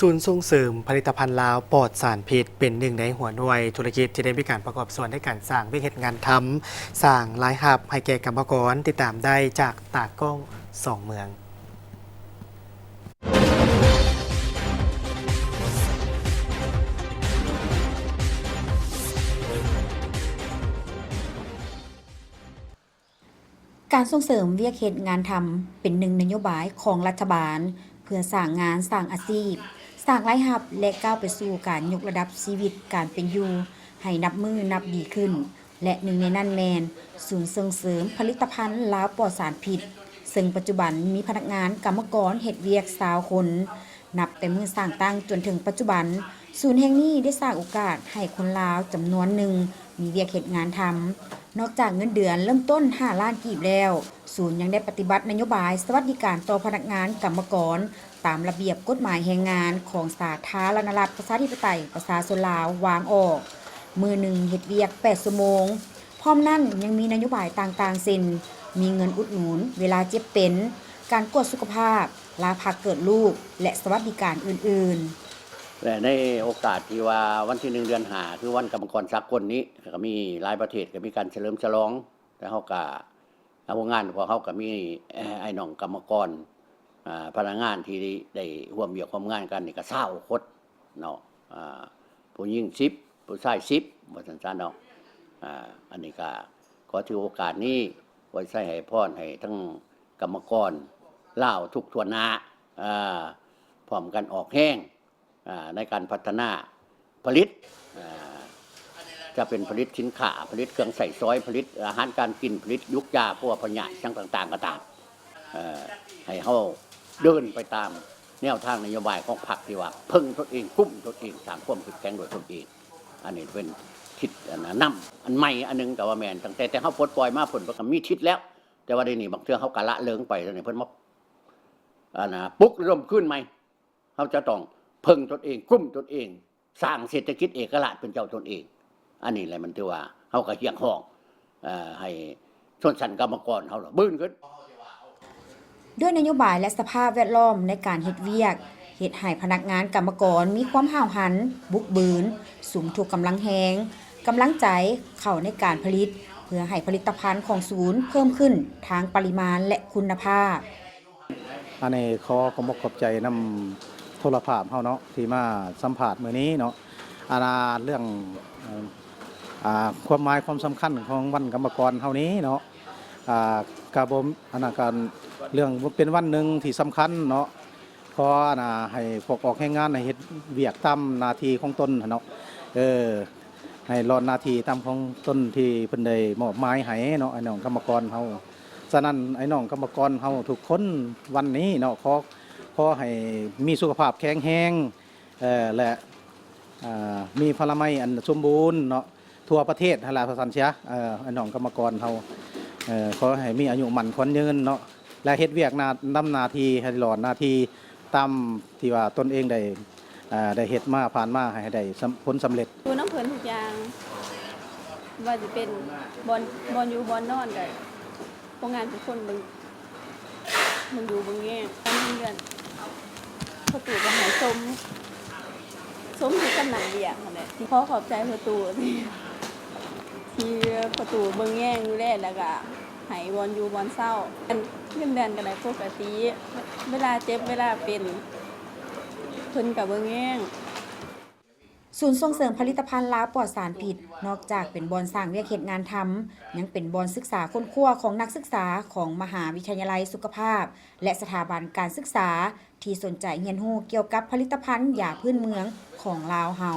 ศูนย์ส่งเสริมผลิตภัณฑ์ลาวปลอดสารพิษเป็นหนึ่งในหัวหน่วยธุรกิจที่ได้มีการประกอบส่วนในการสร้างวิกฤตงานทำสร้างรายหับให้แก่กรรมกรติดตามได้จากตากล้องสองเมืองการส่งเสริมเวียกเฮ็ดงานทำเป็นหนึ่งนโยบายของรัฐบาลเพื่อสร้างงานสร้างอาชีพสร้างรายรับและก้าวไปสู่การยกระดับชีวิตการเป็นอยู่ให้นับมือนับดีขึ้นและหนึ่งในนั้นแมนศูนย์ส่งเสริมผลิตภัณฑ์ลาวปลอดสารพิษซึ่งปัจจุบันมีพนักงานกรรมกรเฮ็ดเวียก20 คนนับแต่มือสร้างตั้งจนถึงปัจจุบันศูนย์แห่งนี้ได้สร้างโอกาสให้คนลาวจำนวนหนึ่งมีเวียกเฮ็ดงานทำนอกจากเงินเดือนเริ่มต้น5 ล้านกีบแล้วศูนย์ยังได้ปฏิบัตินโยบายสวัสดิการต่อพนักงานกรรมกรตามระเบียบกฎหมายแรงงานของสาธารณรัฐประชาธิปไตยประชาชนลาววางออกมือหนึ่งเฮ็ดเวียก8 ชั่วโมงพร้อมนั่นยังมีนโยบายต่างๆเช่นมีเงินอุดหนุนเวลาเจ็บเป็นการกวดสุขภาพลาพักเกิดลูกและสวัสดิการอื่นๆและในโอกาสที่ว่าวันที่1 เดือน5คือวันกรรมกรสากลนี้ก็มีหลายประเทศก็มีการเฉลิมฉลองแต่เขาก็โรงงานพวกเขาก็มีไอ้น้องกรรมกรพนักงานที่ได้ร่วมเวียกร่วมงานกันนี่ก็20 คนเนาะผู้หญิง10ผู้ชาย10ว่าซั่นๆเนาะอันนี้ก็ขอถือโอกาสนี้ไว้ใช้ให้พรให้ทั้งกรรมกรลาวทุกทั่วหน้าพร้อมกันออกแห้งในการพัฒนาผลิตจะเป็นผลิตสินค้าผลิตเครื่องใส่ซอยผลิตอาหารการกินผลิตยุกยาพวกพยาธิต่างๆก็ตามให้เขาเดินไปตามแนวทางนโยบายของพรรคที่ว่าพึ่งตนเองกุ้มตนเองสร้างความเข้มแข็งโดยตนเองอันนี้เป็นทิศนำอันใหม่อันนึงแต่ว่าแมนตั้งแต่เขาปลดปล่อยมาผลประกอบมีทิศแล้วแต่ว่าในนี้บางเทื่อเขากะละเลิงไปแล้วเนี่ยเพิ่นมาปุ๊กเริ่มขึ้นใหม่เขาจะต้องพึ่งตนเองกุ้มตนเองสร้างเศรษฐกิจเอกราชเป็นเจ้าตนเองอันนี้แหละมันถือว่าเขาก็เฮียงห้องให้ชนชั้นกรรมกรเขาบื้นขึ้นด้วยนโยบายและสภาพแวดล้อมในการเฮ็ดเวียกเฮ็ดให้พนักงานกรรมกรมีความห้าวหันบุกบืนสุมถูกกำลังแฮงกำลังใจเข้าในการผลิตเพื่อให้ผลิตภัณฑ์ของศูนย์เพิ่มขึ้นทางปริมาณและคุณภาพอันนี้ขอบคุณใจนำโทรภาพเฮาเนาะที่มาสัมภาษณ์มื้อนี้เนาะเรื่องความหมายความสำคัญของวันกรรมกรเฮานี้เนาะกระบมการเรื่องเป็นวันหนึ่งที่สำคัญเนาะเพราะให้พวกออกแรงงานให้เฮ็ดเวียกตามหน้าที่ของตนเนาะให้รอหน้าที่ตามของตนที่เพิ่นได้มอบหมายให้เนาะไอ้น้องกรรมกรเฮาฉะนั้นไอ้น้องกรรมกรเฮาทุกคนวันนี้เนาะขอให้มีสุขภาพแข็งแรงและมีพลามัยอันสมบูรณ์เนาะทั่วประเทศหลายภาษาเชียไอ้น้องกรรมกรเฮาขอให้มีอายุมั่นขวัญยืนเนาะและเฮ็ดเวียกนำหน้าที่ให้หลอดหน้าที่ตามที่ว่าตนเองได้เฮ็ดมาผ่านมาให้ได้ผลสำเร็จดูน้ำเพลินทุกอย่างว่าจะเป็นบอลอยู่บอลนอนได้โรงงานทุกคนมึงอยู่บางแง่ตอนเดือนพอตู่ก็หายสมที่กำลังเบียกนั่นแหละที่พ่อขอบใจพอตู่ที่พอตู่เบิ่งแง่อยู่แล้วแล้วก็หายบอลอยู่บอลเศร้าเงินเดือนกันได้ปกติเวลาเจ็บเวลาเป็นเพิ่นกับเบิ่งแง่ศูนย์ส่งเสริมผลิตภัณฑ์ลาวปลอดสารพิษนอกจากเป็นบอนสร้างเวียกเฮ็ดงานทำยังเป็นบอนศึกษาค้นคว้าของนักศึกษาของมหาวิทยาลัยสุขภาพและสถาบันการศึกษาที่สนใจเรียนรู้เกี่ยวกับผลิตภัณฑ์ยาพื้นเมืองของลาวเฮา